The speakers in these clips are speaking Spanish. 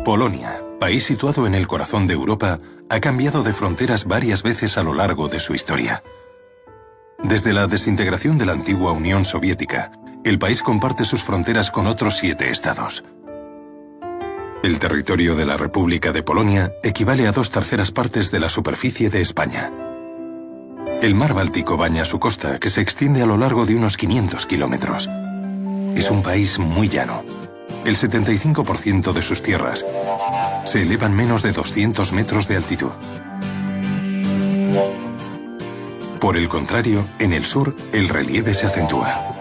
Polonia, país situado en el corazón de Europa, ha cambiado de fronteras varias veces a lo largo de su historia. Desde la desintegración de la antigua Unión Soviética, el país comparte sus fronteras con otros 7 estados. El territorio de la República de Polonia equivale a 2/3 partes de la superficie de España. El mar Báltico baña su costa, que se extiende a lo largo de unos 500 kilómetros. Es un país muy llano. El 75% de sus tierras se elevan menos de 200 metros de altitud. Por el contrario, en el sur, el relieve se acentúa.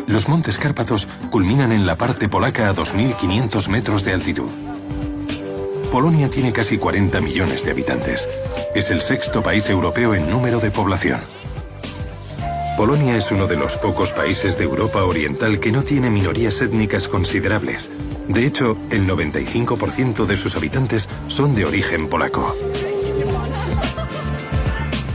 Los montes Cárpatos culminan en la parte polaca a 2.500 metros de altitud. Polonia tiene casi 40 millones de habitantes. Es el 6º país europeo en número de población. Polonia es uno de los pocos países de Europa Oriental que no tiene minorías étnicas considerables. De hecho, el 95% de sus habitantes son de origen polaco.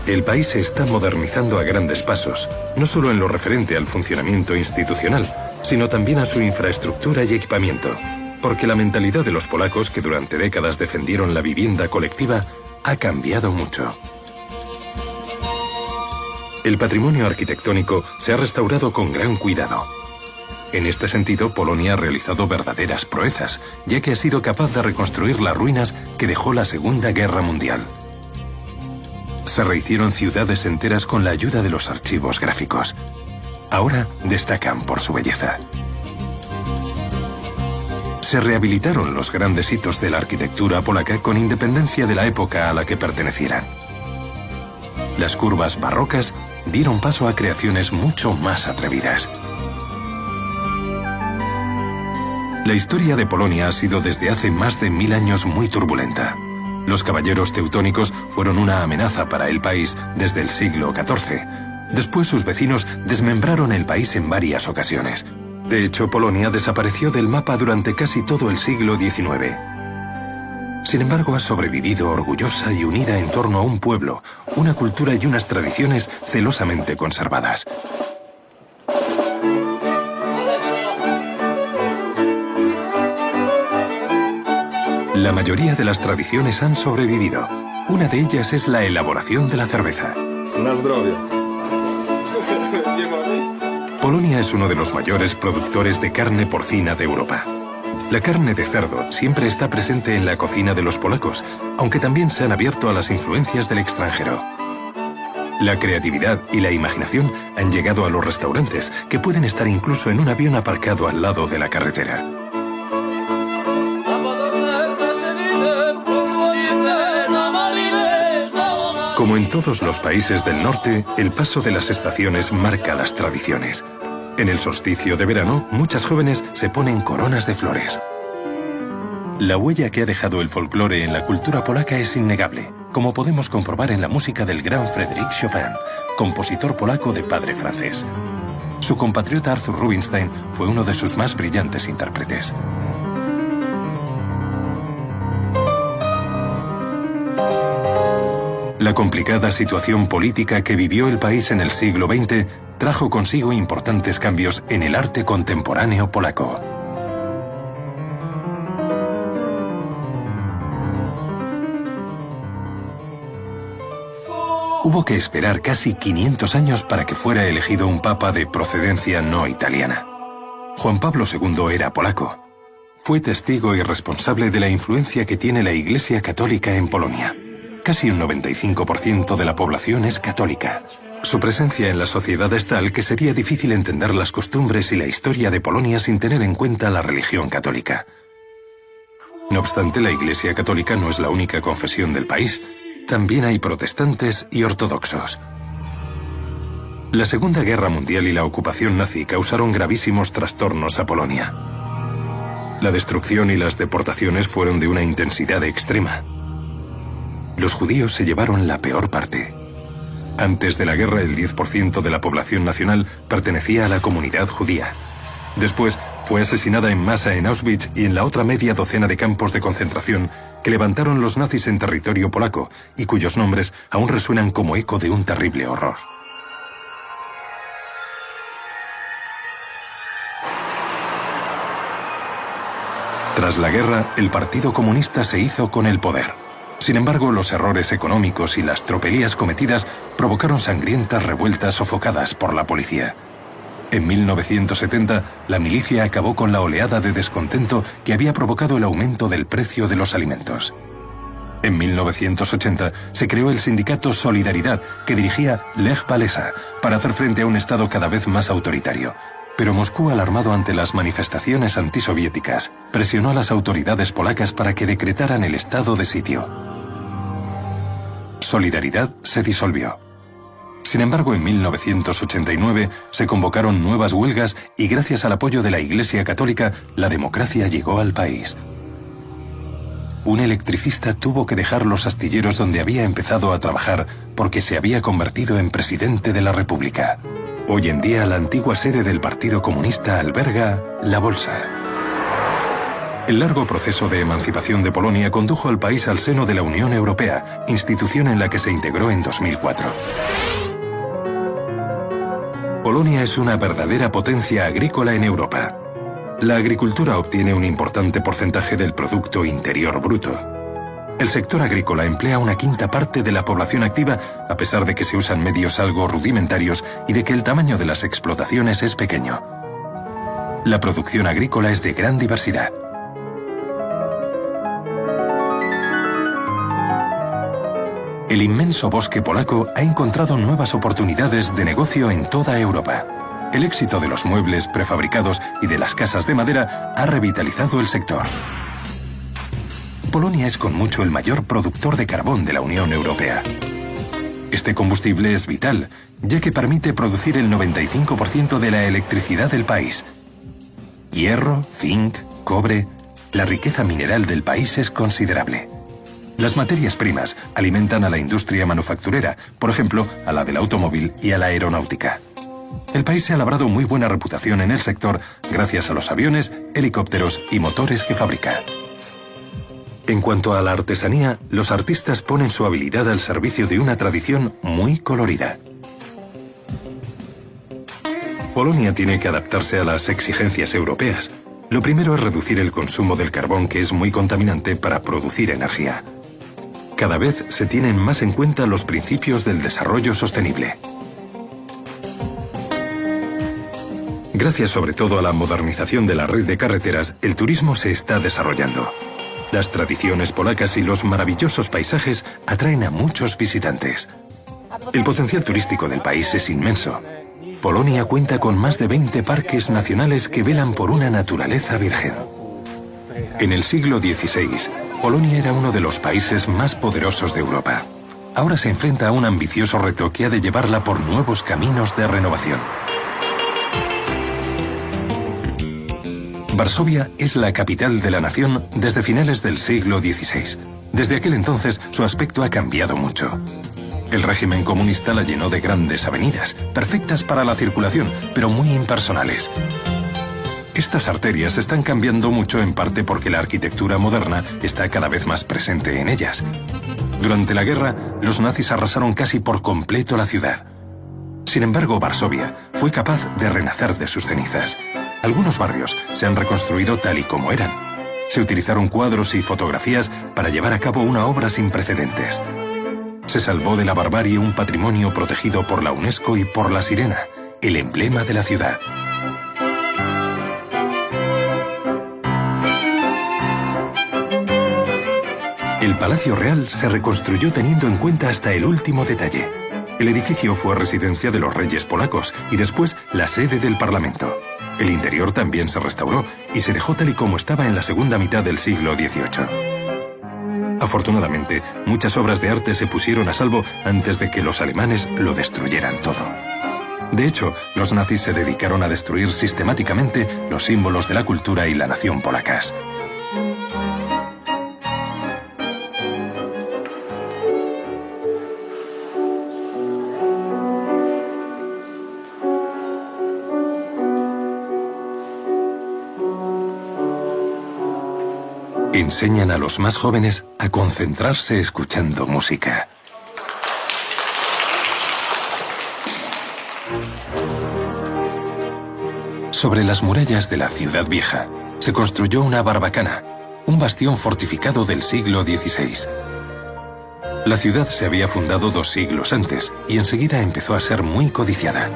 El país se está modernizando a grandes pasos, no solo en lo referente al funcionamiento institucional, sino también a su infraestructura y equipamiento, porque la mentalidad de los polacos, que durante décadas defendieron la vivienda colectiva, ha cambiado mucho. El patrimonio arquitectónico se ha restaurado con gran cuidado. En este sentido, Polonia ha realizado verdaderas proezas, ya que ha sido capaz de reconstruir las ruinas que dejó la Segunda Guerra Mundial. Se rehicieron ciudades enteras con la ayuda de los archivos gráficos. Ahora destacan por su belleza. Se rehabilitaron los grandes hitos de la arquitectura polaca con independencia de la época a la que pertenecieran. Las curvas barrocas dieron paso a creaciones mucho más atrevidas. La historia de Polonia ha sido desde hace más de 1000 años muy turbulenta. Los caballeros teutónicos fueron una amenaza para el país desde el siglo XIV. Después sus vecinos desmembraron el país en varias ocasiones. De hecho, Polonia desapareció del mapa durante casi todo el siglo XIX. Sin embargo, ha sobrevivido orgullosa y unida en torno a un pueblo, una cultura y unas tradiciones celosamente conservadas. La mayoría de las tradiciones han sobrevivido. Una de ellas es la elaboración de la cerveza. Na zdrowie. Polonia es uno de los mayores productores de carne porcina de Europa. La carne de cerdo siempre está presente en la cocina de los polacos, aunque también se han abierto a las influencias del extranjero. La creatividad y la imaginación han llegado a los restaurantes, que pueden estar incluso en un avión aparcado al lado de la carretera. Como en todos los países del norte, el paso de las estaciones marca las tradiciones. En el solsticio de verano, muchas jóvenes se ponen coronas de flores. La huella que ha dejado el folclore en la cultura polaca es innegable, como podemos comprobar en la música del gran Frédéric Chopin, compositor polaco de padre francés. Su compatriota Arthur Rubinstein fue uno de sus más brillantes intérpretes. La complicada situación política que vivió el país en el siglo XX trajo consigo importantes cambios en el arte contemporáneo polaco. Hubo que esperar casi 500 años para que fuera elegido un papa de procedencia no italiana. Juan Pablo II era polaco. Fue testigo y responsable de la influencia que tiene la Iglesia Católica en Polonia. Casi un 95% de la población es católica. Su presencia en la sociedad es tal que sería difícil entender las costumbres y la historia de Polonia sin tener en cuenta la religión católica. No obstante, la Iglesia Católica no es la única confesión del país. También hay protestantes y ortodoxos. La Segunda Guerra Mundial y la ocupación nazi causaron gravísimos trastornos a Polonia. La destrucción y las deportaciones fueron de una intensidad extrema. Los judíos se llevaron la peor parte. Antes de la guerra, el 10% de la población nacional pertenecía a la comunidad judía. Después, fue asesinada en masa en Auschwitz y en la otra media docena de campos de concentración que levantaron los nazis en territorio polaco y cuyos nombres aún resuenan como eco de un terrible horror. Tras la guerra, el Partido Comunista se hizo con el poder. Sin embargo, los errores económicos y las tropelías cometidas provocaron sangrientas revueltas sofocadas por la policía. En 1970, la milicia acabó con la oleada de descontento que había provocado el aumento del precio de los alimentos. En 1980 se creó el sindicato Solidaridad, que dirigía Lech Walesa, para hacer frente a un Estado cada vez más autoritario. Pero Moscú, alarmado ante las manifestaciones antisoviéticas, presionó a las autoridades polacas para que decretaran el estado de sitio. Solidaridad se disolvió. Sin embargo, en 1989 se convocaron nuevas huelgas y gracias al apoyo de la Iglesia Católica, la democracia llegó al país. Un electricista tuvo que dejar los astilleros donde había empezado a trabajar porque se había convertido en presidente de la República. Hoy en día, la antigua sede del Partido Comunista alberga la Bolsa. El largo proceso de emancipación de Polonia condujo al país al seno de la Unión Europea, institución en la que se integró en 2004. Polonia es una verdadera potencia agrícola en Europa. La agricultura obtiene un importante porcentaje del Producto Interior Bruto. El sector agrícola emplea una quinta parte de la población activa, a pesar de que se usan medios algo rudimentarios y de que el tamaño de las explotaciones es pequeño. La producción agrícola es de gran diversidad. El inmenso bosque polaco ha encontrado nuevas oportunidades de negocio en toda Europa. El éxito de los muebles prefabricados y de las casas de madera ha revitalizado el sector. Polonia es con mucho el mayor productor de carbón de la Unión Europea. Este combustible es vital, ya que permite producir el 95% de la electricidad del país. Hierro, zinc, cobre, la riqueza mineral del país es considerable. Las materias primas alimentan a la industria manufacturera, por ejemplo, a la del automóvil y a la aeronáutica. El país se ha labrado muy buena reputación en el sector gracias a los aviones, helicópteros y motores que fabrica. En cuanto a la artesanía, los artistas ponen su habilidad al servicio de una tradición muy colorida. Polonia tiene que adaptarse a las exigencias europeas. Lo primero es reducir el consumo del carbón, que es muy contaminante para producir energía. Cada vez se tienen más en cuenta los principios del desarrollo sostenible. Gracias sobre todo a la modernización de la red de carreteras, el turismo se está desarrollando. Las tradiciones polacas y los maravillosos paisajes atraen a muchos visitantes. El potencial turístico del país es inmenso. Polonia cuenta con más de 20 parques nacionales que velan por una naturaleza virgen. En el siglo XVI, Polonia era uno de los países más poderosos de Europa. Ahora se enfrenta a un ambicioso reto que ha de llevarla por nuevos caminos de renovación. Varsovia es la capital de la nación desde finales del siglo XVI. Desde aquel entonces, su aspecto ha cambiado mucho. El régimen comunista la llenó de grandes avenidas, perfectas para la circulación, pero muy impersonales. Estas arterias están cambiando mucho en parte porque la arquitectura moderna está cada vez más presente en ellas. Durante la guerra, los nazis arrasaron casi por completo la ciudad. Sin embargo, Varsovia fue capaz de renacer de sus cenizas. Algunos barrios se han reconstruido tal y como eran. Se utilizaron cuadros y fotografías para llevar a cabo una obra sin precedentes. Se salvó de la barbarie un patrimonio protegido por la UNESCO y por la sirena, el emblema de la ciudad. El Palacio Real se reconstruyó teniendo en cuenta hasta el último detalle. El edificio fue residencia de los reyes polacos y después la sede del Parlamento. El interior también se restauró y se dejó tal y como estaba en la segunda mitad del siglo XVIII. Afortunadamente, muchas obras de arte se pusieron a salvo antes de que los alemanes lo destruyeran todo. De hecho, los nazis se dedicaron a destruir sistemáticamente los símbolos de la cultura y la nación polacas. Enseñan a los más jóvenes a concentrarse escuchando música. Sobre las murallas de la ciudad vieja, se construyó una barbacana, un bastión fortificado del siglo XVI. La ciudad se había fundado 2 siglos antes y enseguida empezó a ser muy codiciada.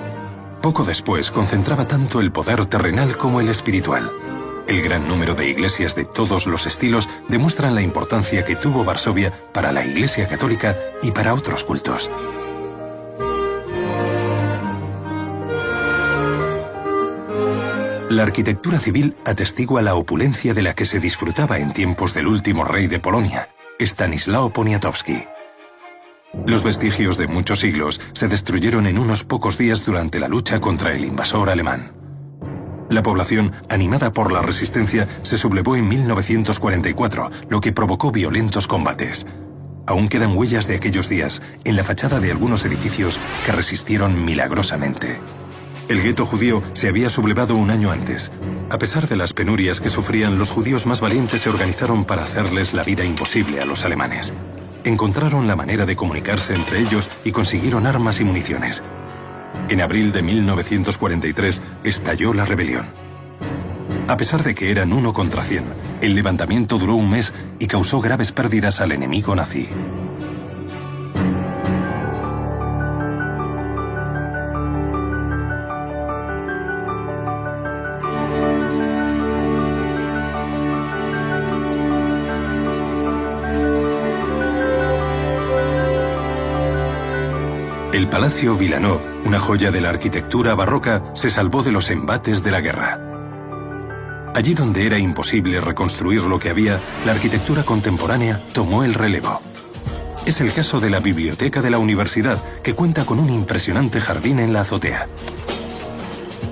Poco después concentraba tanto el poder terrenal como el espiritual. El gran número de iglesias de todos los estilos demuestran la importancia que tuvo Varsovia para la Iglesia católica y para otros cultos. La arquitectura civil atestigua la opulencia de la que se disfrutaba en tiempos del último rey de Polonia, Stanislao Poniatowski. Los vestigios de muchos siglos se destruyeron en unos pocos días durante la lucha contra el invasor alemán. La población, animada por la resistencia, se sublevó en 1944, lo que provocó violentos combates. Aún quedan huellas de aquellos días en la fachada de algunos edificios que resistieron milagrosamente. El gueto judío se había sublevado un año antes. A pesar de las penurias que sufrían, los judíos más valientes se organizaron para hacerles la vida imposible a los alemanes. Encontraron la manera de comunicarse entre ellos y consiguieron armas y municiones. En abril de 1943 estalló la rebelión. A pesar de que eran 1 contra 100, el levantamiento duró un mes y causó graves pérdidas al enemigo nazi. El Palacio Wilanów, una joya de la arquitectura barroca, se salvó de los embates de la guerra. Allí donde era imposible reconstruir lo que había, la arquitectura contemporánea tomó el relevo. Es el caso de la biblioteca de la universidad, que cuenta con un impresionante jardín en la azotea.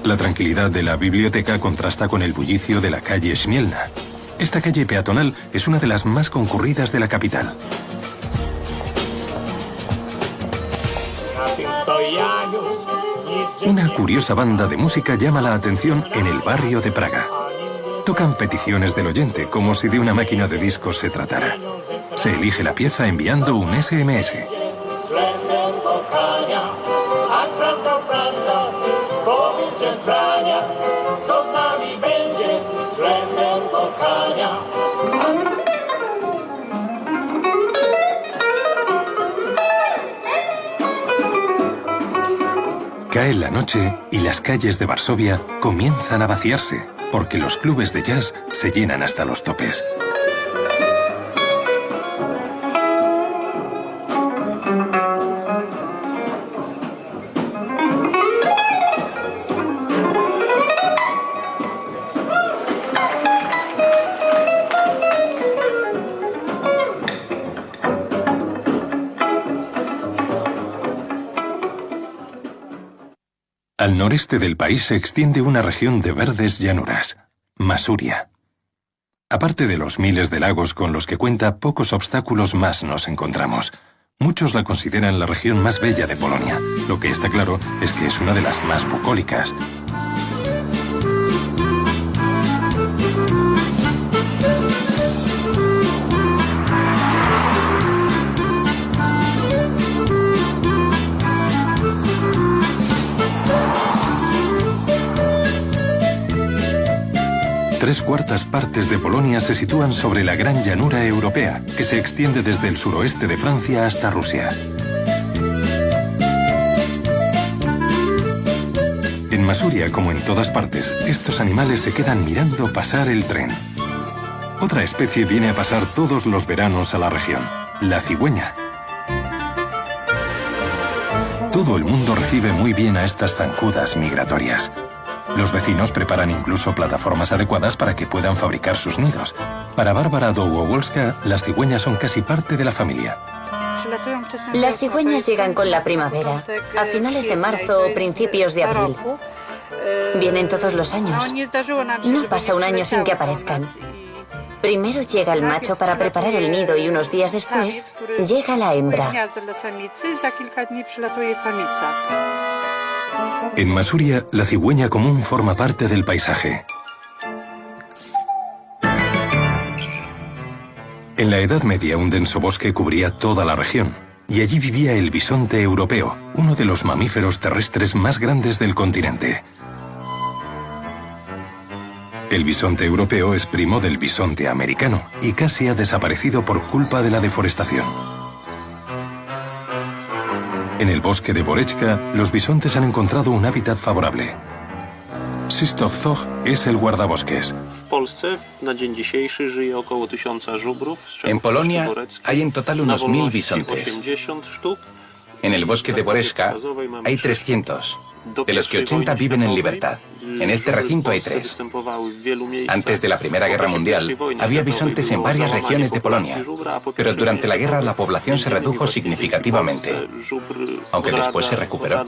La tranquilidad de la biblioteca contrasta con el bullicio de la calle Śmielna. Esta calle peatonal es una de las más concurridas de la capital. Una curiosa banda de música llama la atención en el barrio de Praga. Tocan peticiones del oyente, como si de una máquina de discos se tratara. Se elige la pieza enviando un SMS. Cae la noche y las calles de Varsovia comienzan a vaciarse, porque los clubes de jazz se llenan hasta los topes. Al noreste del país se extiende una región de verdes llanuras, Masuria. Aparte de los miles de lagos con los que cuenta, pocos obstáculos más nos encontramos. Muchos la consideran la región más bella de Polonia. Lo que está claro es que es una de las más bucólicas. Tres cuartas partes de Polonia se sitúan sobre la gran llanura europea, que se extiende desde el suroeste de Francia hasta Rusia. En Masuria, como en todas partes, estos animales se quedan mirando pasar el tren. Otra especie viene a pasar todos los veranos a la región, la cigüeña. Todo el mundo recibe muy bien a estas zancudas migratorias. Los vecinos preparan incluso plataformas adecuadas para que puedan fabricar sus nidos. Para Bárbara Dołowolska, las cigüeñas son casi parte de la familia. Las cigüeñas llegan con la primavera, a finales de marzo o principios de abril. Vienen todos los años. No pasa un año sin que aparezcan. Primero llega el macho para preparar el nido y unos días después llega la hembra. En Masuria, la cigüeña común forma parte del paisaje. En la Edad Media, un denso bosque cubría toda la región, y allí vivía el bisonte europeo, uno de los mamíferos terrestres más grandes del continente. El bisonte europeo es primo del bisonte americano y casi ha desaparecido por culpa de la deforestación. En el bosque de Boreczka, los bisontes han encontrado un hábitat favorable. Krzysztof Zoch es el guardabosques. En Polonia hay en total unos 1000 bisontes. En el bosque de Boreczka hay 300, de los que 80 viven en libertad. En este recinto hay 3. Antes de la Primera Guerra Mundial había bisontes en varias regiones de Polonia, pero durante la guerra la población se redujo significativamente, aunque después se recuperó.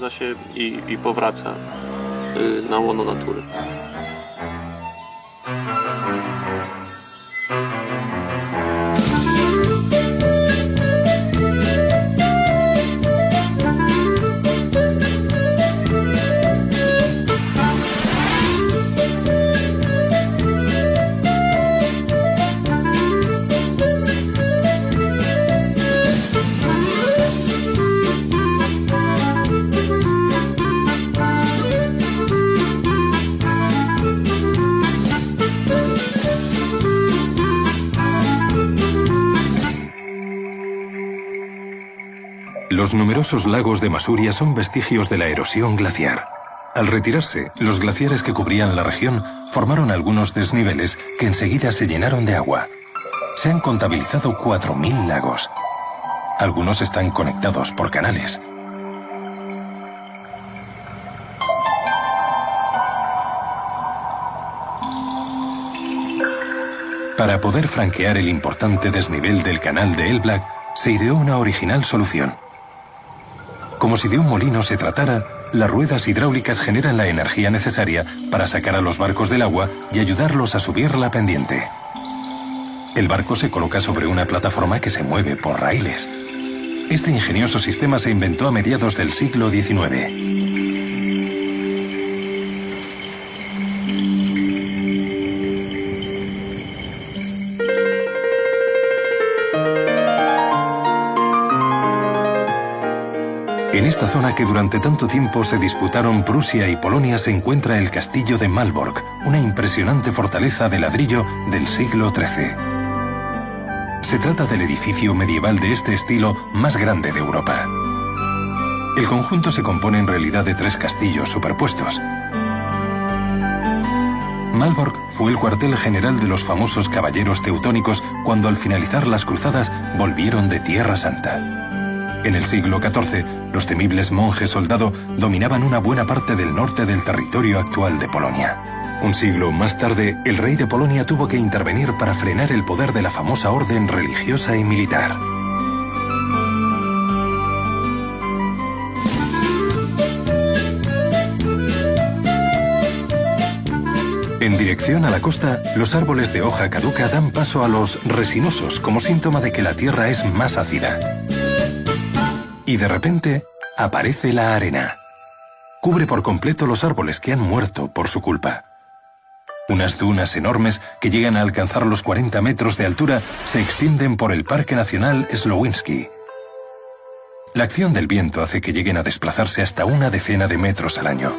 Los numerosos lagos de Masuria son vestigios de la erosión glaciar. Al retirarse, los glaciares que cubrían la región formaron algunos desniveles que enseguida se llenaron de agua. Se han contabilizado 4000 lagos. Algunos están conectados por canales. Para poder franquear el importante desnivel del canal de Elblag, se ideó una original solución. Como si de un molino se tratara, las ruedas hidráulicas generan la energía necesaria para sacar a los barcos del agua y ayudarlos a subir la pendiente. El barco se coloca sobre una plataforma que se mueve por raíles. Este ingenioso sistema se inventó a mediados del siglo XIX. En esta zona que durante tanto tiempo se disputaron Prusia y Polonia se encuentra el castillo de Malbork, una impresionante fortaleza de ladrillo del siglo XIII. Se trata del edificio medieval de este estilo más grande de Europa. El conjunto se compone en realidad de 3 castillos superpuestos. Malbork fue el cuartel general de los famosos caballeros teutónicos cuando al finalizar las cruzadas volvieron de Tierra Santa. En el siglo XIV, los temibles monjes soldado dominaban una buena parte del norte del territorio actual de Polonia. Un siglo más tarde, el rey de Polonia tuvo que intervenir para frenar el poder de la famosa orden religiosa y militar. En dirección a la costa, los árboles de hoja caduca dan paso a los resinosos como síntoma de que la tierra es más ácida. Y de repente, aparece la arena. Cubre por completo los árboles que han muerto por su culpa. Unas dunas enormes que llegan a alcanzar los 40 metros de altura se extienden por el Parque Nacional Slowiński. La acción del viento hace que lleguen a desplazarse hasta una decena de metros al año.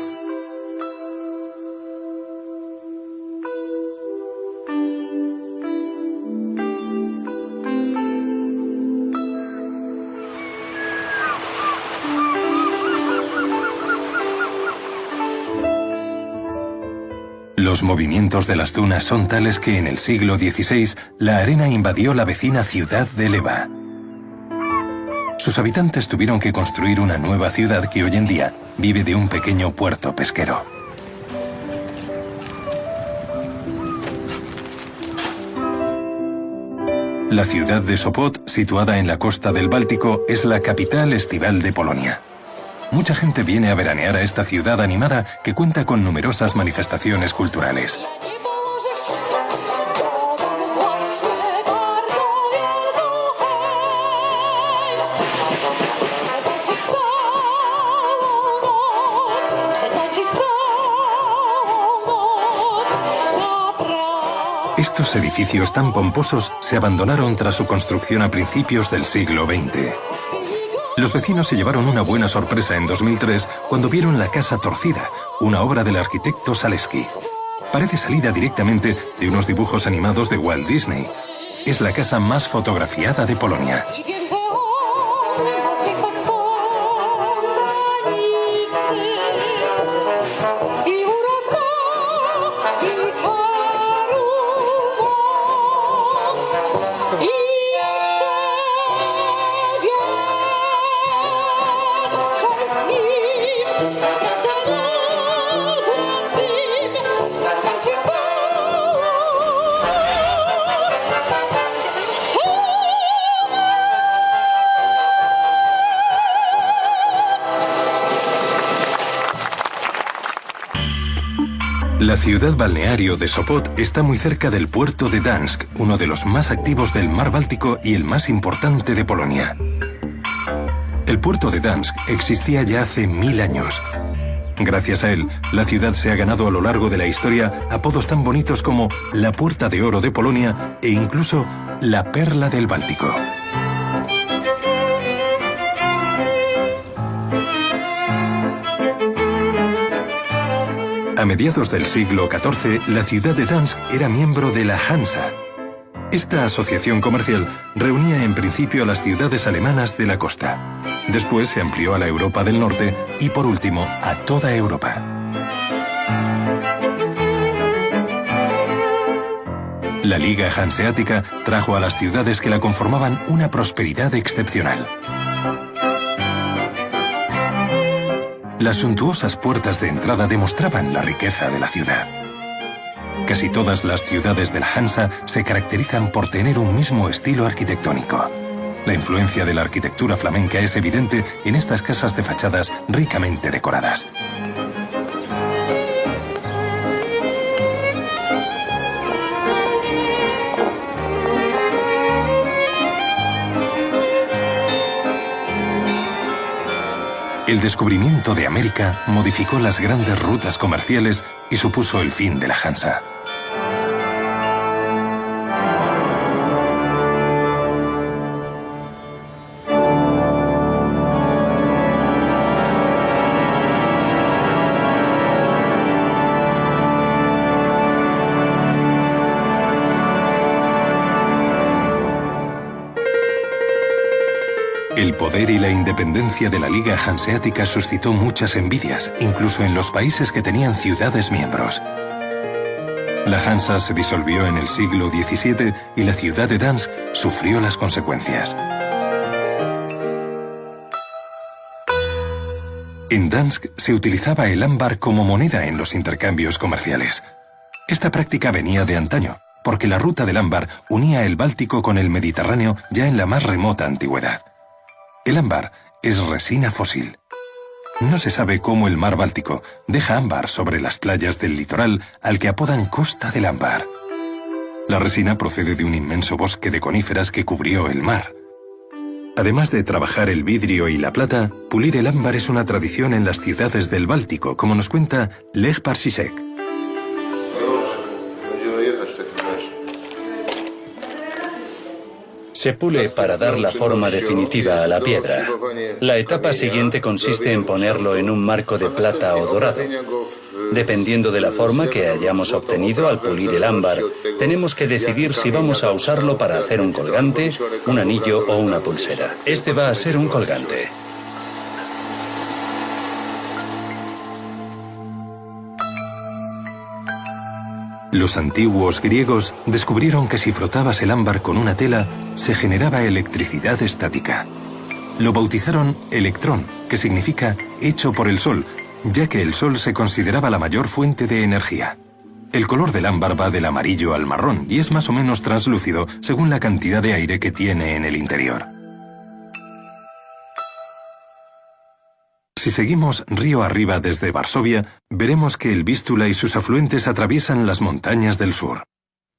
Los movimientos de las dunas son tales que en el siglo XVI la arena invadió la vecina ciudad de Lewá. Sus habitantes tuvieron que construir una nueva ciudad que hoy en día vive de un pequeño puerto pesquero. La ciudad de Sopot, situada en la costa del Báltico, es la capital estival de Polonia. Mucha gente viene a veranear a esta ciudad animada que cuenta con numerosas manifestaciones culturales. Estos edificios tan pomposos se abandonaron tras su construcción a principios del siglo XX. Los vecinos se llevaron una buena sorpresa en 2003 cuando vieron la Casa Torcida, una obra del arquitecto Zaleski. Parece salida directamente de unos dibujos animados de Walt Disney. Es la casa más fotografiada de Polonia. La ciudad balneario de Sopot está muy cerca del puerto de Gdańsk, uno de los más activos del mar Báltico y el más importante de Polonia. El puerto de Gdańsk existía ya hace 1000 años. Gracias a él, la ciudad se ha ganado a lo largo de la historia apodos tan bonitos como la Puerta de Oro de Polonia e incluso la Perla del Báltico. A mediados del siglo XIV, la ciudad de Gdańsk era miembro de la Hansa. Esta asociación comercial reunía en principio a las ciudades alemanas de la costa. Después se amplió a la Europa del Norte y, por último, a toda Europa. La Liga Hanseática trajo a las ciudades que la conformaban una prosperidad excepcional. Las suntuosas puertas de entrada demostraban la riqueza de la ciudad. Casi todas las ciudades de la Hansa se caracterizan por tener un mismo estilo arquitectónico. La influencia de la arquitectura flamenca es evidente en estas casas de fachadas ricamente decoradas. El descubrimiento de América modificó las grandes rutas comerciales y supuso el fin de la Hansa. El poder y la independencia de la Liga Hanseática suscitó muchas envidias, incluso en los países que tenían ciudades miembros. La Hansa se disolvió en el siglo XVII y la ciudad de Gdańsk sufrió las consecuencias. En Gdańsk se utilizaba el ámbar como moneda en los intercambios comerciales. Esta práctica venía de antaño, porque la ruta del ámbar unía el Báltico con el Mediterráneo ya en la más remota antigüedad. El ámbar es resina fósil. No se sabe cómo el mar Báltico deja ámbar sobre las playas del litoral al que apodan Costa del Ámbar. La resina procede de un inmenso bosque de coníferas que cubrió el mar. Además de trabajar el vidrio y la plata, pulir el ámbar es una tradición en las ciudades del Báltico, como nos cuenta Lech Parsisek. Se pule para dar la forma definitiva a la piedra. La etapa siguiente consiste en ponerlo en un marco de plata o dorado. Dependiendo de la forma que hayamos obtenido al pulir el ámbar, tenemos que decidir si vamos a usarlo para hacer un colgante, un anillo o una pulsera. Este va a ser un colgante. Los antiguos griegos descubrieron que si frotabas el ámbar con una tela, se generaba electricidad estática. Lo bautizaron electrón, que significa hecho por el sol, ya que el sol se consideraba la mayor fuente de energía. El color del ámbar va del amarillo al marrón y es más o menos translúcido según la cantidad de aire que tiene en el interior. Si seguimos río arriba desde Varsovia, veremos que el Vístula y sus afluentes atraviesan las montañas del sur.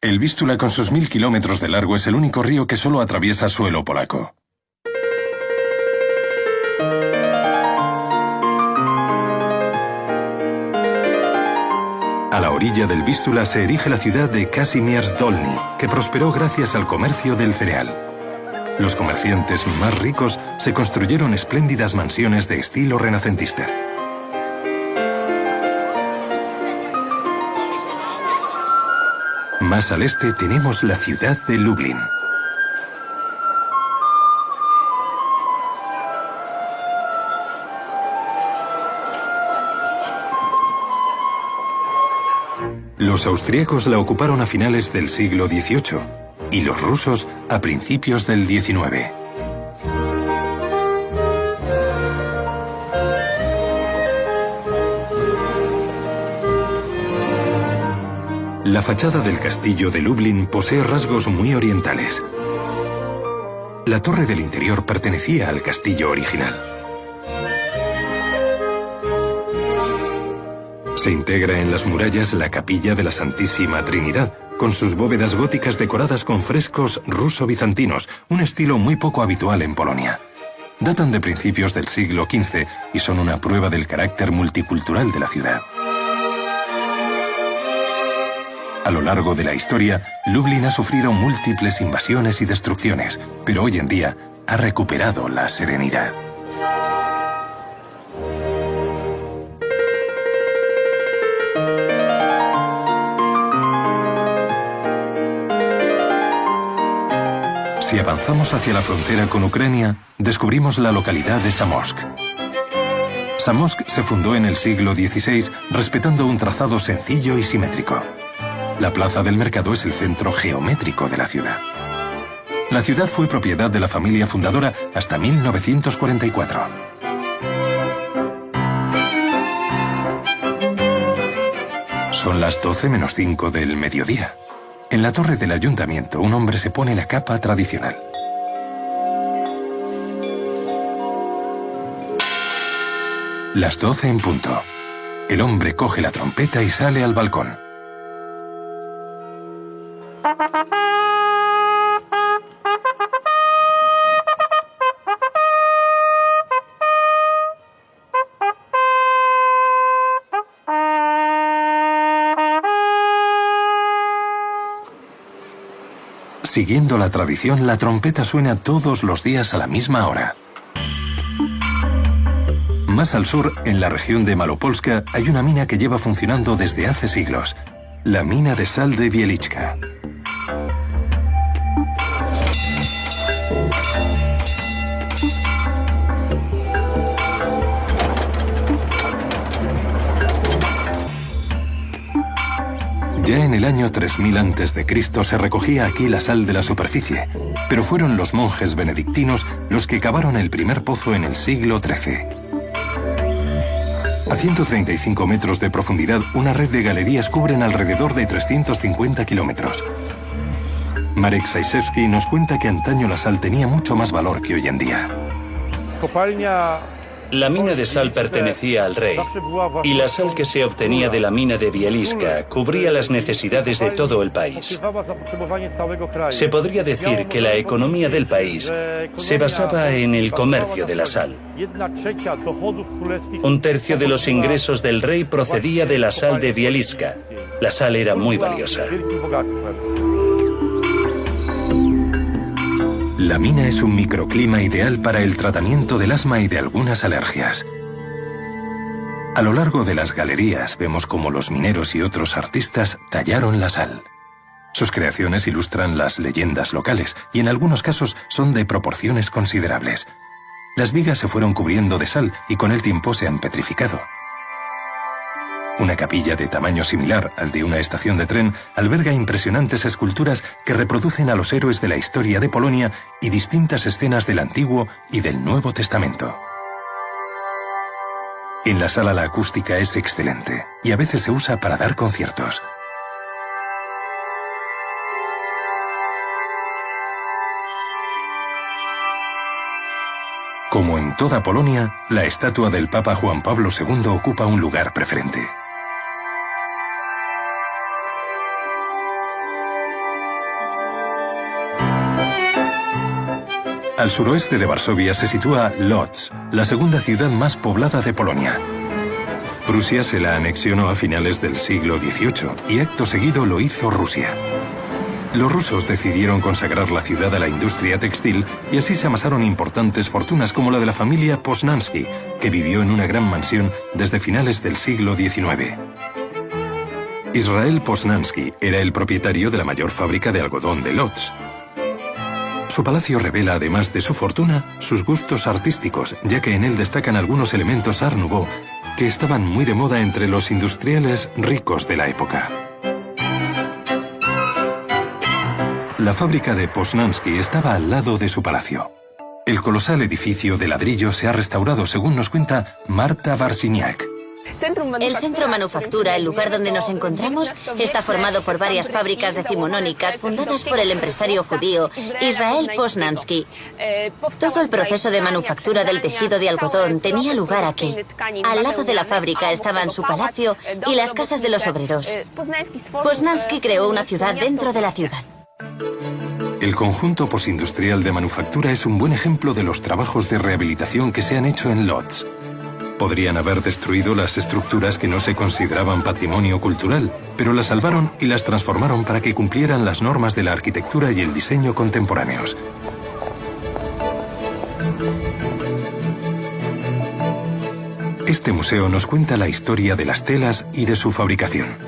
El Vístula, con sus 1000 kilómetros de largo, es el único río que solo atraviesa suelo polaco. A la orilla del Vístula se erige la ciudad de Kazimierz Dolny, que prosperó gracias al comercio del cereal. Los comerciantes más ricos se construyeron espléndidas mansiones de estilo renacentista. Más al este tenemos la ciudad de Lublin. Los austríacos la ocuparon a finales del siglo XVIII y los rusos a principios del XIX. La fachada del castillo de Lublin posee rasgos muy orientales. La torre del interior pertenecía al castillo original. Se integra en las murallas la capilla de la Santísima Trinidad, con sus bóvedas góticas decoradas con frescos ruso-bizantinos, un estilo muy poco habitual en Polonia. Datan de principios del siglo XV y son una prueba del carácter multicultural de la ciudad. A lo largo de la historia, Lublin ha sufrido múltiples invasiones y destrucciones, pero hoy en día ha recuperado la serenidad. Si avanzamos hacia la frontera con Ucrania, descubrimos la localidad de Zamość. Zamość se fundó en el siglo XVI respetando un trazado sencillo y simétrico. La plaza del mercado es el centro geométrico de la ciudad. La ciudad fue propiedad de la familia fundadora hasta 1944. Son las 12:05 del mediodía. En la torre del ayuntamiento, un hombre se pone la capa tradicional. Las 12 en punto. El hombre coge la trompeta y sale al balcón. Siguiendo la tradición, la trompeta suena todos los días a la misma hora. Más al sur, en la región de Malopolska, hay una mina que lleva funcionando desde hace siglos. La mina de sal de Wieliczka. Ya en el año 3000 a.C. se recogía aquí la sal de la superficie, pero fueron los monjes benedictinos los que cavaron el primer pozo en el siglo XIII. A 135 metros de profundidad, una red de galerías cubren alrededor de 350 kilómetros. Marek Zajewski nos cuenta que antaño la sal tenía mucho más valor que hoy en día. La mina de sal pertenecía al rey, y la sal que se obtenía de la mina de Wieliczka cubría las necesidades de todo el país. Se podría decir que la economía del país se basaba en el comercio de la sal. Un tercio de los ingresos del rey procedía de la sal de Wieliczka. La sal era muy valiosa. La mina es un microclima ideal para el tratamiento del asma y de algunas alergias. A lo largo de las galerías vemos cómo los mineros y otros artistas tallaron la sal. Sus creaciones ilustran las leyendas locales y en algunos casos son de proporciones considerables. Las vigas se fueron cubriendo de sal y con el tiempo se han petrificado. Una capilla de tamaño similar al de una estación de tren alberga impresionantes esculturas que reproducen a los héroes de la historia de Polonia y distintas escenas del Antiguo y del Nuevo Testamento. En la sala la acústica es excelente y a veces se usa para dar conciertos. Como en toda Polonia, la estatua del Papa Juan Pablo II ocupa un lugar preferente. Al suroeste de Varsovia se sitúa Lodz, la segunda ciudad más poblada de Polonia. Prusia se la anexionó a finales del siglo XVIII y acto seguido lo hizo Rusia. Los rusos decidieron consagrar la ciudad a la industria textil y así se amasaron importantes fortunas como la de la familia Poznański, que vivió en una gran mansión desde finales del siglo XIX. Israel Poznański era el propietario de la mayor fábrica de algodón de Łódź. Su palacio revela, además de su fortuna, sus gustos artísticos, ya que en él destacan algunos elementos Art Nouveau que estaban muy de moda entre los industriales ricos de la época. La fábrica de Poznański estaba al lado de su palacio. El colosal edificio de ladrillo se ha restaurado, según nos cuenta Marta Varsiniak. El centro manufactura, el lugar donde nos encontramos, está formado por varias fábricas decimonónicas fundadas por el empresario judío Israel Poznański. Todo el proceso de manufactura del tejido de algodón tenía lugar aquí. Al lado de la fábrica estaban su palacio y las casas de los obreros. Poznański creó una ciudad dentro de la ciudad. El conjunto postindustrial de manufactura es un buen ejemplo de los trabajos de rehabilitación que se han hecho en Łódź. Podrían haber destruido las estructuras que no se consideraban patrimonio cultural, pero las salvaron y las transformaron para que cumplieran las normas de la arquitectura y el diseño contemporáneos. Este museo nos cuenta la historia de las telas y de su fabricación.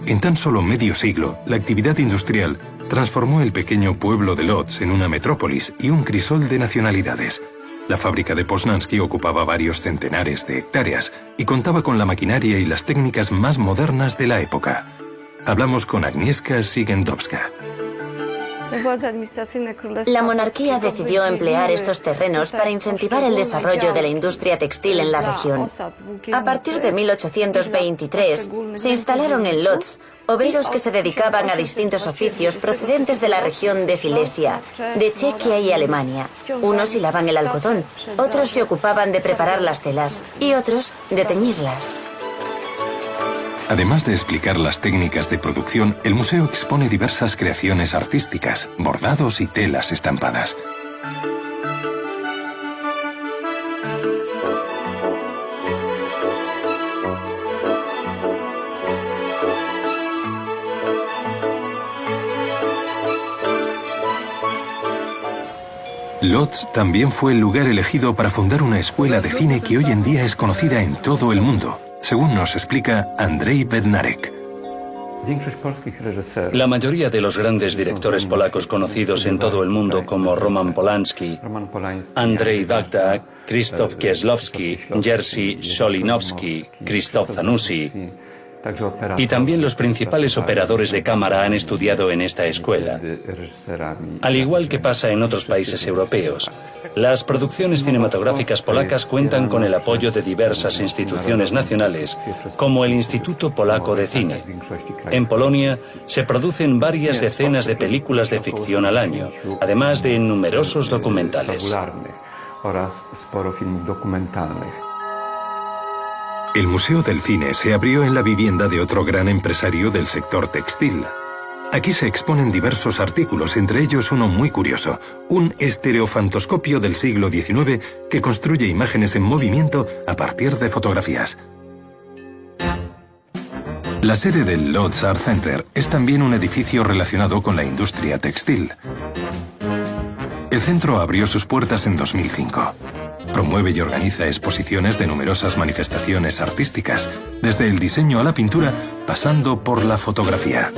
En tan solo medio siglo, la actividad industrial transformó el pequeño pueblo de Łódź en una metrópolis y un crisol de nacionalidades. La fábrica de Poznański ocupaba varios centenares de hectáreas y contaba con la maquinaria y las técnicas más modernas de la época. Hablamos con Agnieszka Sigendowska. La monarquía decidió emplear estos terrenos para incentivar el desarrollo de la industria textil en la región. A partir de 1823 se instalaron en Łódź obreros que se dedicaban a distintos oficios procedentes de la región de Silesia, de Chequia y Alemania. Unos hilaban el algodón, otros se ocupaban de preparar las telas y otros de teñirlas. Además de explicar las técnicas de producción, el museo expone diversas creaciones artísticas, bordados y telas estampadas. Łódź también fue el lugar elegido para fundar una escuela de cine que hoy en día es conocida en todo el mundo, según nos explica Andrzej Bednarek. La mayoría de los grandes directores polacos conocidos en todo el mundo como Roman Polanski, Andrzej Wajda, Krzysztof Kieślowski, Jerzy Solinowski, Krzysztof Zanussi, y también los principales operadores de cámara han estudiado en esta escuela. Al igual que pasa en otros países europeos, las producciones cinematográficas polacas cuentan con el apoyo de diversas instituciones nacionales, como el Instituto Polaco de Cine. En Polonia se producen varias decenas de películas de ficción al año, además de numerosos documentales. El Museo del Cine se abrió en la vivienda de otro gran empresario del sector textil. Aquí se exponen diversos artículos, entre ellos uno muy curioso, un estereofantoscopio del siglo XIX que construye imágenes en movimiento a partir de fotografías. La sede del Łódź Art Center es también un edificio relacionado con la industria textil. El centro abrió sus puertas en 2005. Promueve y organiza exposiciones de numerosas manifestaciones artísticas, desde el diseño a la pintura, pasando por la fotografía.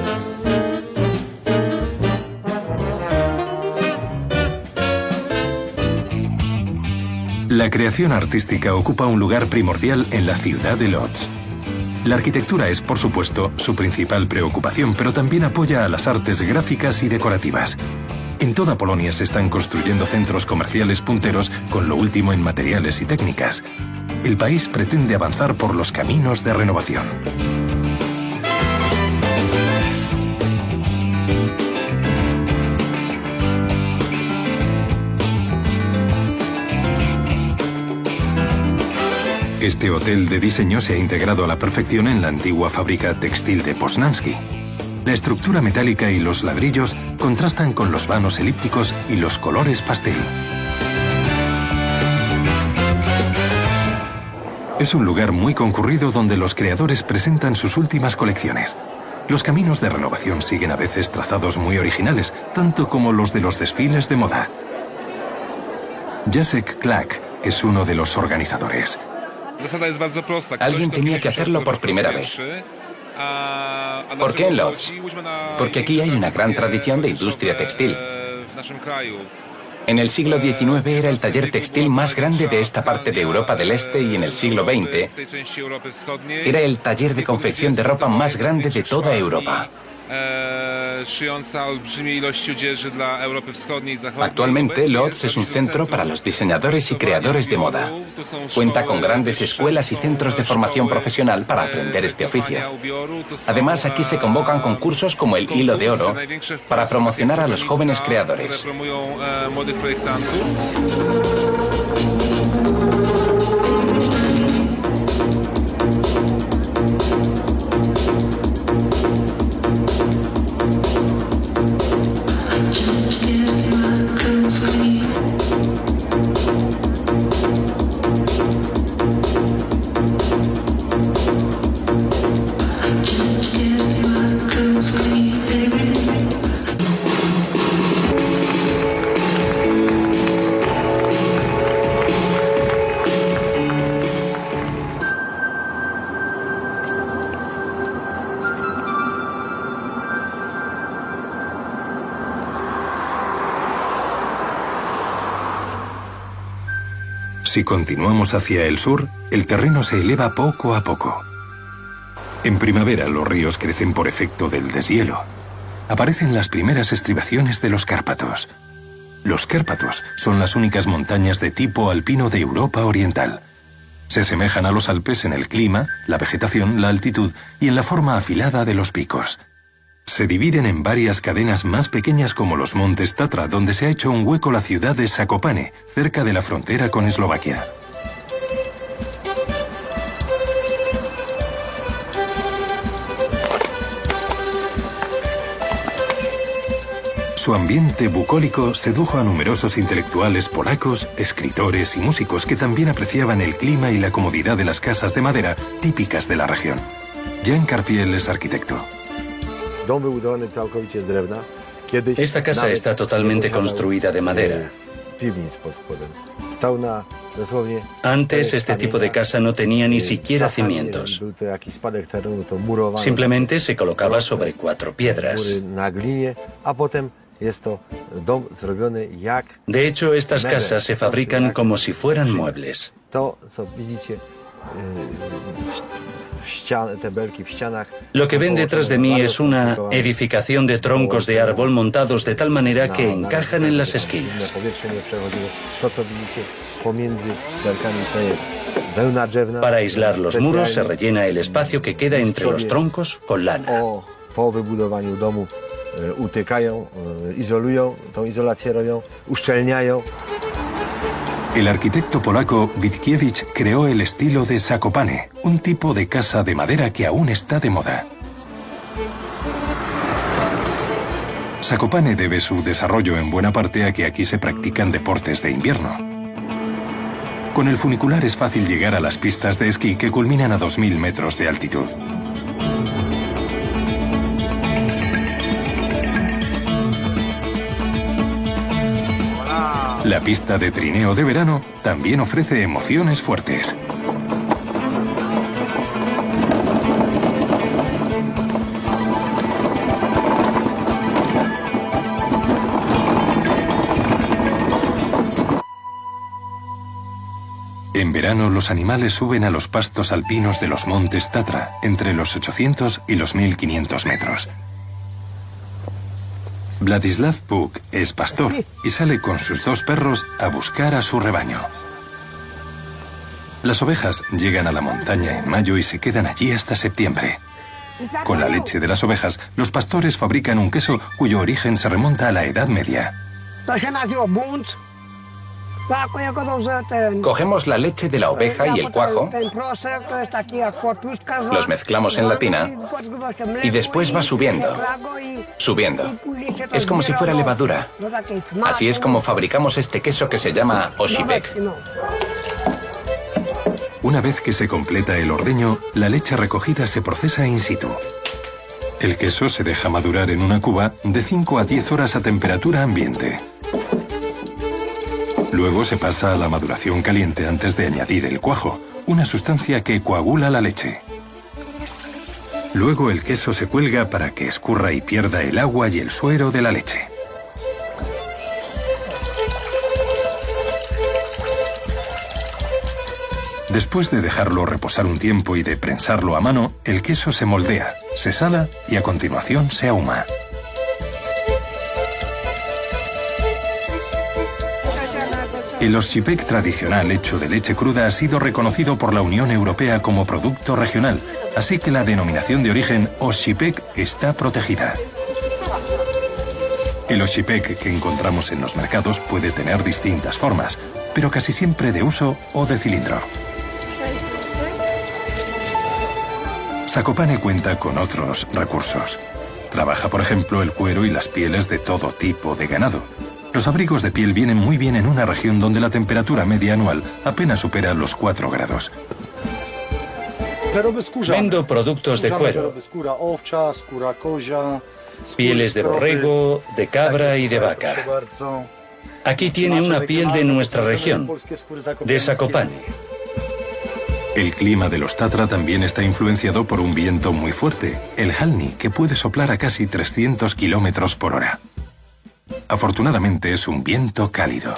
La creación artística ocupa un lugar primordial en la ciudad de Łódź. La arquitectura es, por supuesto, su principal preocupación, pero también apoya a las artes gráficas y decorativas. En toda Polonia se están construyendo centros comerciales punteros con lo último en materiales y técnicas. El país pretende avanzar por los caminos de renovación. Este hotel de diseño se ha integrado a la perfección en la antigua fábrica textil de Poznański. La estructura metálica y los ladrillos contrastan con los vanos elípticos y los colores pastel. Es un lugar muy concurrido donde los creadores presentan sus últimas colecciones. Los caminos de renovación siguen a veces trazados muy originales, tanto como los de los desfiles de moda. Jacek Klak es uno de los organizadores. Alguien tenía que hacerlo por primera vez. ¿Por qué en Lodz? Porque aquí hay una gran tradición de industria textil. En el siglo XIX era el taller textil más grande de esta parte de Europa del Este y en el siglo XX era el taller de confección de ropa más grande de toda Europa. Actualmente, Lodz es un centro para los diseñadores y creadores de moda. Cuenta con grandes escuelas y centros de formación profesional para aprender este oficio. Además, aquí se convocan concursos como el Hilo de Oro para promocionar a los jóvenes creadores. Si continuamos hacia el sur, el terreno se eleva poco a poco. En primavera los ríos crecen por efecto del deshielo. Aparecen las primeras estribaciones de los Cárpatos. Los Cárpatos son las únicas montañas de tipo alpino de Europa Oriental. Se asemejan a los Alpes en el clima, la vegetación, la altitud y en la forma afilada de los picos. Se dividen en varias cadenas más pequeñas como los montes Tatra, donde se ha hecho un hueco la ciudad de Zakopane, cerca de la frontera con Eslovaquia. Su ambiente bucólico sedujo a numerosos intelectuales polacos, escritores y músicos que también apreciaban el clima y la comodidad de las casas de madera típicas de la región. Jan Karpiel es arquitecto. Esta casa está totalmente construida de madera. Antes este tipo de casa no tenía ni siquiera cimientos. Simplemente se colocaba sobre 4 piedras. De hecho, estas casas se fabrican como si fueran muebles. Lo que ven detrás de mí es una edificación de troncos de árbol montados de tal manera que encajan en las esquinas. Para aislar los muros se rellena el espacio que queda entre los troncos con lana. El arquitecto polaco Witkiewicz creó el estilo de Zakopane, un tipo de casa de madera que aún está de moda. Zakopane debe su desarrollo en buena parte a que aquí se practican deportes de invierno. Con el funicular es fácil llegar a las pistas de esquí que culminan a 2000 metros de altitud. La pista de trineo de verano también ofrece emociones fuertes. En verano los animales suben a los pastos alpinos de los montes Tatra, entre los 800 y los 1500 metros. Vladislav Puk es pastor y sale con sus 2 perros a buscar a su rebaño. Las ovejas llegan a la montaña en mayo y se quedan allí hasta septiembre. Con la leche de las ovejas, los pastores fabrican un queso cuyo origen se remonta a la Edad Media. Cogemos la leche de la oveja y el cuajo, los mezclamos en la tina y después va subiendo, subiendo. Es como si fuera levadura. Así es como fabricamos este queso que se llama oshipek. Una vez que se completa el ordeño, la leche recogida se procesa in situ. El queso se deja madurar en una cuba de 5 a 10 horas a temperatura ambiente. Luego se pasa a la maduración caliente antes de añadir el cuajo, una sustancia que coagula la leche. Luego el queso se cuelga para que escurra y pierda el agua y el suero de la leche. Después de dejarlo reposar un tiempo y de prensarlo a mano, el queso se moldea, se sala y a continuación se ahuma. El oschipek tradicional hecho de leche cruda ha sido reconocido por la Unión Europea como producto regional, así que la denominación de origen oschipek está protegida. El oschipek que encontramos en los mercados puede tener distintas formas, pero casi siempre de uso o de cilindro. Zakopane cuenta con otros recursos. Trabaja, por ejemplo, el cuero y las pieles de todo tipo de ganado. Los abrigos de piel vienen muy bien en una región donde la temperatura media anual apenas supera los 4 grados. Vendo productos de cuero, pieles de borrego, de cabra y de vaca. Aquí tiene una piel de nuestra región, de Zakopane. El clima de los Tatra también está influenciado por un viento muy fuerte, el Halni, que puede soplar a casi 300 kilómetros por hora. Afortunadamente es un viento cálido.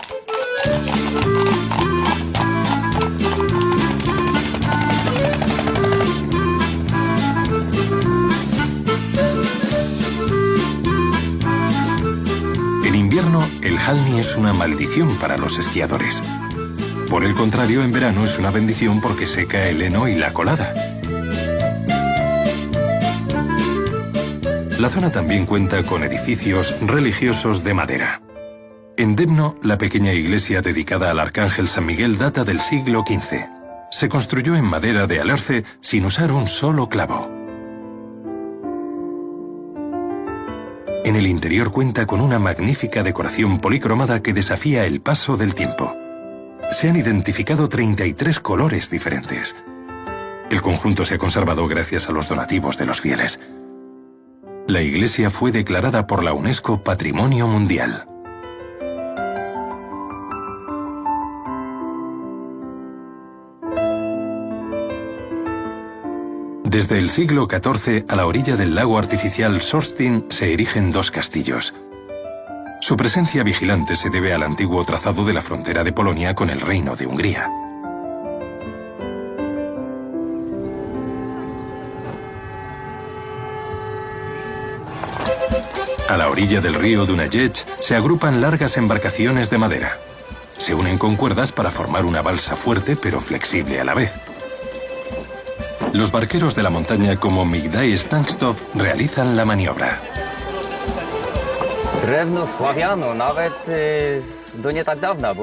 En invierno, el Halni es una maldición para los esquiadores. Por el contrario, en verano es una bendición porque seca el heno y la colada. La zona también cuenta con edificios religiosos de madera. En Debno, la pequeña iglesia dedicada al arcángel San Miguel data del siglo XV. Se construyó en madera de alerce sin usar un solo clavo. En el interior cuenta con una magnífica decoración policromada que desafía el paso del tiempo. Se han identificado 33 colores diferentes. El conjunto se ha conservado gracias a los donativos de los fieles. La iglesia fue declarada por la UNESCO Patrimonio Mundial. Desde el siglo XIV, a la orilla del lago artificial Sorstin se erigen 2 castillos. Su presencia vigilante se debe al antiguo trazado de la frontera de Polonia con el Reino de Hungría. A la orilla del río Dunajec se agrupan largas embarcaciones de madera. Se unen con cuerdas para formar una balsa fuerte pero flexible a la vez. Los barqueros de la montaña como Migdaj Stangstov realizan la maniobra.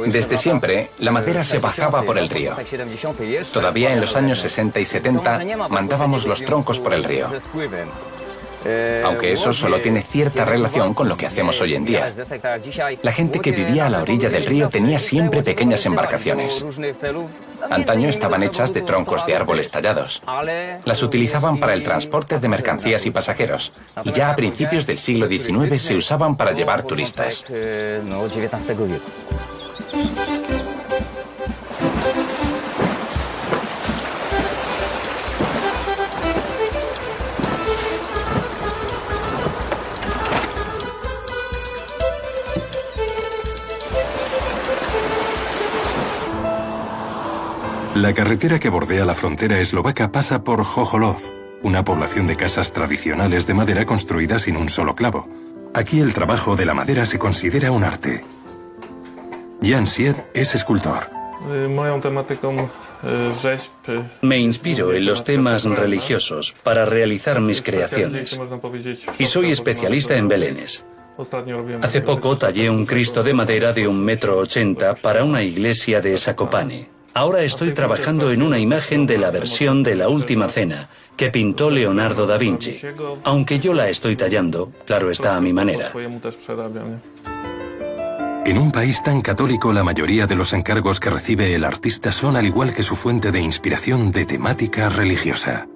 Desde siempre, la madera se bajaba por el río. Todavía en los años 60 y 70 mandábamos los troncos por el río. Aunque eso solo tiene cierta relación con lo que hacemos hoy en día. La gente que vivía a la orilla del río tenía siempre pequeñas embarcaciones. Antaño estaban hechas de troncos de árboles tallados. Las utilizaban para el transporte de mercancías y pasajeros. Y ya a principios del siglo XIX se usaban para llevar turistas. La carretera que bordea la frontera eslovaca pasa por Jojolov, una población de casas tradicionales de madera construidas sin un solo clavo. Aquí el trabajo de la madera se considera un arte. Jan Sied es escultor. Me inspiro en los temas religiosos para realizar mis creaciones. Y soy especialista en belenes. Hace poco tallé un Cristo de madera de 1,80 m para una iglesia de Zakopane. Ahora estoy trabajando en una imagen de la versión de La Última Cena, que pintó Leonardo da Vinci. Aunque yo la estoy tallando, claro está, a mi manera. En un país tan católico, la mayoría de los encargos que recibe el artista son, al igual que su fuente de inspiración, de temática religiosa.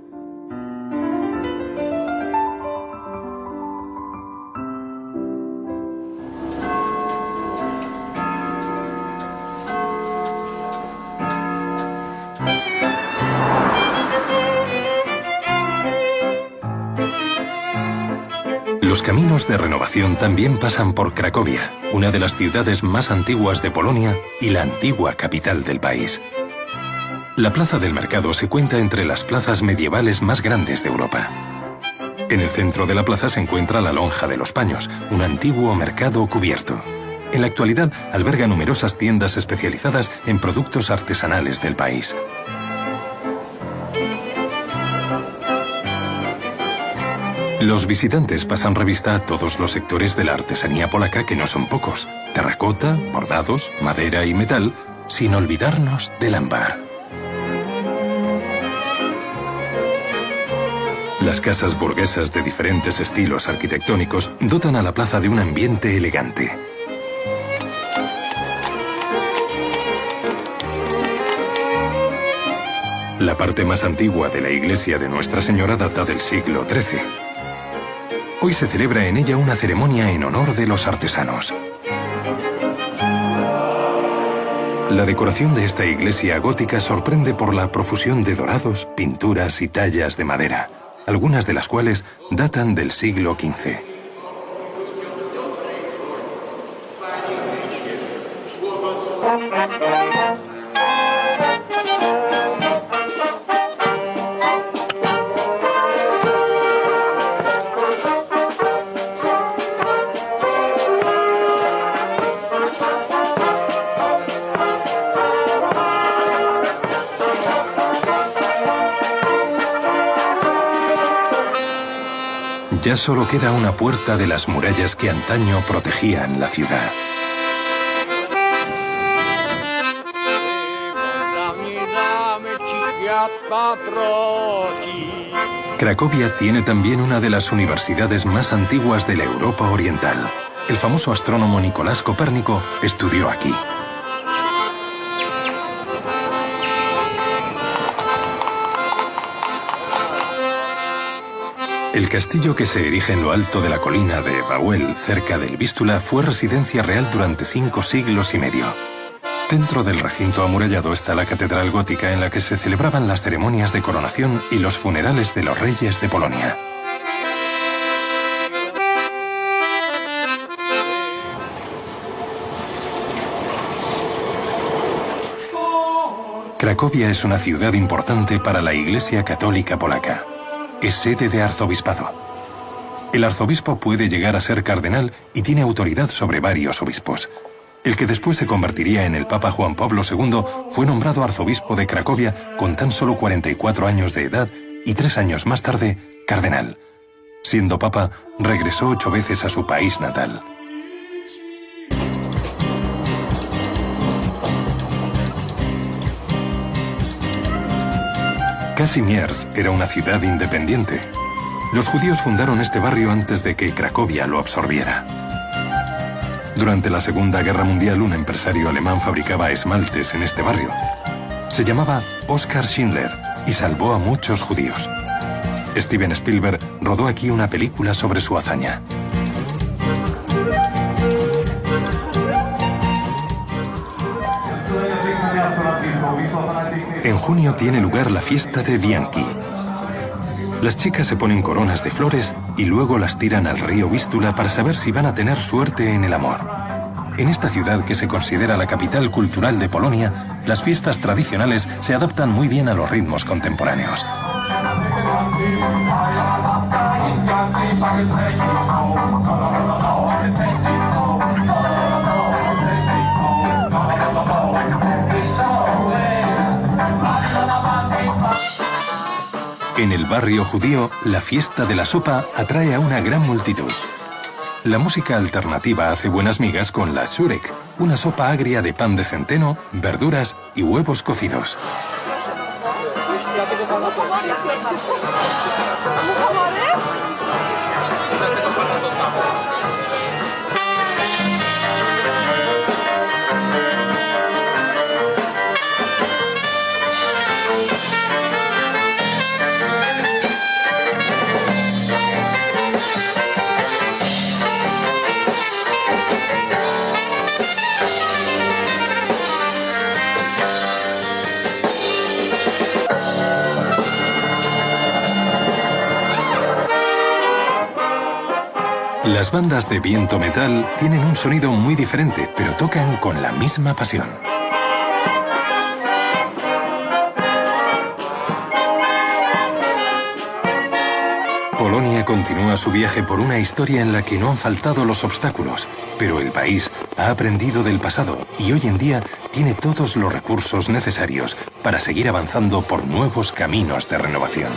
Los caminos de renovación también pasan por Cracovia, una de las ciudades más antiguas de Polonia y la antigua capital del país. La Plaza del Mercado se cuenta entre las plazas medievales más grandes de Europa. En el centro de la plaza se encuentra la Lonja de los Paños, un antiguo mercado cubierto. En la actualidad alberga numerosas tiendas especializadas en productos artesanales del país. Los visitantes pasan revista a todos los sectores de la artesanía polaca, que no son pocos: terracota, bordados, madera y metal, sin olvidarnos del ámbar. Las casas burguesas de diferentes estilos arquitectónicos dotan a la plaza de un ambiente elegante. La parte más antigua de la iglesia de Nuestra Señora data del siglo XIII. Hoy se celebra en ella una ceremonia en honor de los artesanos. La decoración de esta iglesia gótica sorprende por la profusión de dorados, pinturas y tallas de madera, algunas de las cuales datan del siglo XV. Ya solo queda una puerta de las murallas que antaño protegían la ciudad. Cracovia tiene también una de las universidades más antiguas de la Europa Oriental. El famoso astrónomo Nicolás Copérnico estudió aquí. El castillo, que se erige en lo alto de la colina de Wawel, cerca del Vístula, fue residencia real durante 5 siglos y medio. Dentro del recinto amurallado está la catedral gótica, en la que se celebraban las ceremonias de coronación y los funerales de los reyes de Polonia. Cracovia es una ciudad importante para la Iglesia Católica Polaca. Es sede de arzobispado. El arzobispo puede llegar a ser cardenal y tiene autoridad sobre varios obispos. El que después se convertiría en el Papa Juan Pablo II fue nombrado arzobispo de Cracovia con tan solo 44 años de edad y 3 años más tarde, cardenal. Siendo papa, regresó 8 veces a su país natal. Kazimierz era una ciudad independiente. Los judíos fundaron este barrio antes de que Cracovia lo absorbiera. Durante la Segunda Guerra Mundial, un empresario alemán fabricaba esmaltes en este barrio. Se llamaba Oskar Schindler y salvó a muchos judíos. Steven Spielberg rodó aquí una película sobre su hazaña. En junio tiene lugar la fiesta de Wianki. Las chicas se ponen coronas de flores y luego las tiran al río Vístula para saber si van a tener suerte en el amor. En esta ciudad, que se considera la capital cultural de Polonia, las fiestas tradicionales se adaptan muy bien a los ritmos contemporáneos. En el barrio judío, la fiesta de la sopa atrae a una gran multitud. La música alternativa hace buenas migas con la shurek, una sopa agria de pan de centeno, verduras y huevos cocidos. Las bandas de viento metal tienen un sonido muy diferente, pero tocan con la misma pasión. Polonia continúa su viaje por una historia en la que no han faltado los obstáculos, pero el país ha aprendido del pasado y hoy en día tiene todos los recursos necesarios para seguir avanzando por nuevos caminos de renovación.